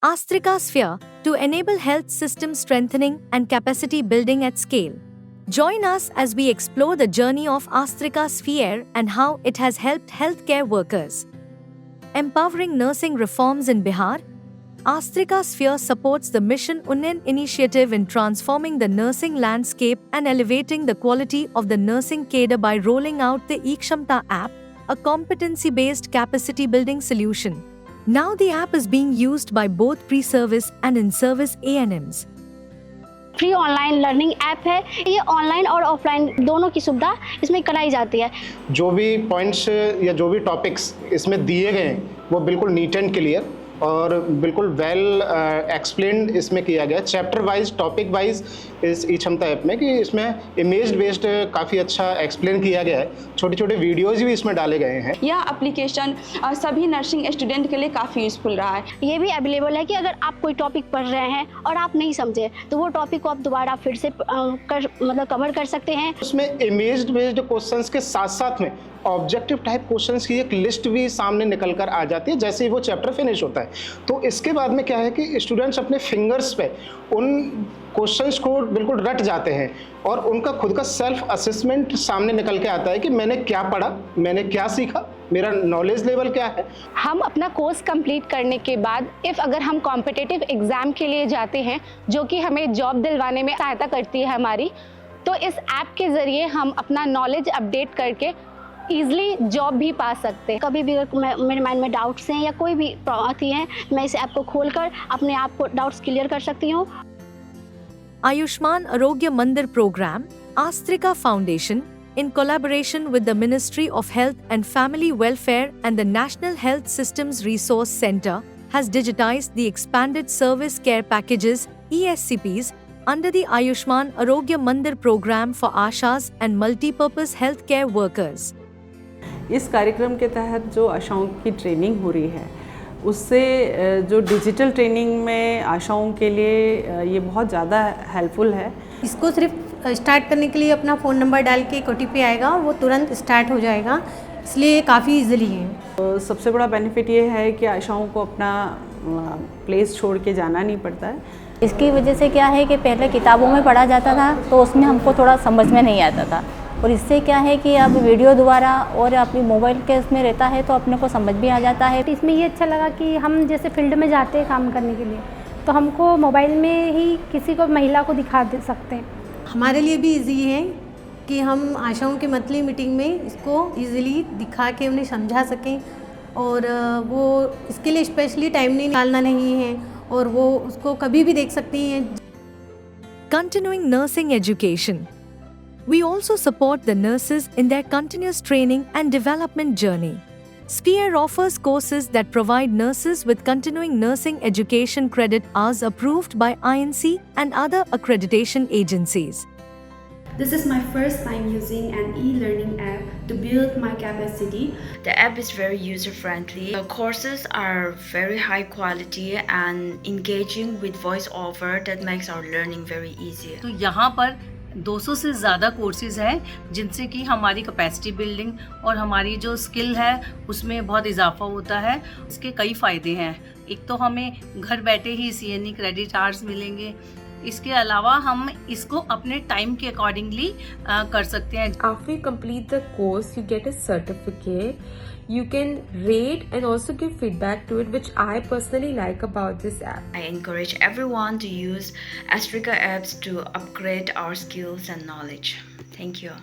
Astrika Sphere, to enable health system strengthening and capacity building at scale. Join us as we explore the journey of Astrika Sphere and how it has helped healthcare workers. Empowering nursing reforms in Bihar. Astrika Sphere supports the Mission Unnan initiative in transforming the nursing landscape and elevating the quality of the nursing cadre by rolling out the eKshamta app, a competency-based capacity-building solution. Now the app is being used by both pre-service and in-service ANMs. Free online learning app है। ये online और offline दोनों की सुविधा इसमें कराई जाती है। जो भी पॉइंट्स या जो भी टॉपिक्स इसमें दिए गए हैं वो बिल्कुल नीट एंड क्लियर और बिल्कुल वेल एक्सप्लेन्ड इसमें किया गया, चैप्टर वाइज, टॉपिक वाइज इस eKshamta ऐप में, कि इसमें इमेज बेस्ड काफ़ी अच्छा एक्सप्लेन किया गया है। छोटे छोटे वीडियोज़ भी इसमें डाले गए हैं। यह एप्लीकेशन सभी नर्सिंग स्टूडेंट के लिए काफ़ी यूज़फुल रहा है। ये भी अवेलेबल है कि अगर आप कोई टॉपिक पढ़ रहे हैं और आप नहीं समझे तो वो टॉपिक को आप दोबारा फिर से कवर कर सकते हैं। उसमें इमेज बेस्ड क्वेश्चंस के साथ साथ में ऑब्जेक्टिव टाइप क्वेश्चंस की एक लिस्ट भी सामने निकल कर आ जाती है जैसे ही वो चैप्टर फिनिश होता है। तो इसके बाद में क्या है कि स्टूडेंट्स अपने फिंगर्स पे उन क्वेश्चंस को बिल्कुल रट जाते हैं और उनका खुद का सेल्फ असेसमेंट सामने निकल के आता है कि मैंने क्या पढ़ा, मैंने क्या सीखा, मेरा नॉलेज लेवल क्या है। हम अपना कोर्स कंप्लीट करने के बाद अगर हम कॉम्पिटिटिव एग्ज़ाम के लिए जाते हैं जो कि हमें जॉब दिलवाने में सहायता करती है हमारी, तो इस ऐप के ज़रिए हम अपना नॉलेज अपडेट करके ईजिली जॉब भी पा सकते हैं। कभी भी मेरे माइंड में डाउट्स हैं या कोई भी आती हैं, मैं इस ऐप को खोलकर अपने आप को डाउट्स क्लियर कर सकती हूँ। Ayushman Arogya Mandir program, Astrika Foundation, in collaboration with the Ministry of Health and Family Welfare and the National Health Systems Resource Center, has digitized the expanded service care packages (ESCPs) under the Ayushman Arogya Mandir program for Ashas and multipurpose healthcare workers. इस कार्यक्रम के तहत जो आशाओं की training हो रही है उससे जो डिजिटल ट्रेनिंग में आशाओं के लिए ये बहुत ज़्यादा हेल्पफुल है। इसको सिर्फ स्टार्ट करने के लिए अपना फ़ोन नंबर डाल के एक OTP आएगा, वो तुरंत स्टार्ट हो जाएगा, इसलिए काफ़ी इजीली है। तो सबसे बड़ा बेनिफिट ये है कि आशाओं को अपना प्लेस छोड़ के जाना नहीं पड़ता है। इसकी वजह से क्या है कि पहले किताबों में पढ़ा जाता था तो उसमें हमको थोड़ा समझ में नहीं आता था, और इससे क्या है कि अब वीडियो द्वारा और अपनी मोबाइल के उसमें रहता है तो अपने को समझ भी आ जाता है। इसमें ये अच्छा लगा कि हम जैसे फील्ड में जाते हैं काम करने के लिए तो हमको मोबाइल में ही किसी को, महिला को दिखा दे सकते हैं। हमारे लिए भी इजी है कि हम आशाओं की मंथली मीटिंग में इसको इजीली दिखा के उन्हें समझा सकें, और वो इसके लिए स्पेशली टाइम निकालना नहीं है और वो उसको कभी भी देख सकती हैं। Continuing nursing education. We also support the nurses in their continuous training and development journey. Sphere offers courses that provide nurses with continuing nursing education credit hours approved by INC and other accreditation agencies. This is my first time using an e-learning app to build my capacity. The app is very user-friendly. The courses are very high quality and engaging with voice-over that makes our learning very easy. तो यहाँ पर 200 से ज़्यादा courses हैं जिनसे कि हमारी capacity building और हमारी जो स्किल है उसमें बहुत इजाफा होता है। इसके कई फ़ायदे हैं। एक तो हमें घर बैठे ही CNE क्रेडिट आवर्स मिलेंगे, इसके अलावा हम इसको अपने टाइम के अकॉर्डिंगली कर सकते हैं। After you complete the course, you get a certificate. You can rate and also give feedback to it, which I personally like about this app. I encourage everyone to use Astrika apps to upgrade our skills and knowledge. Thank you.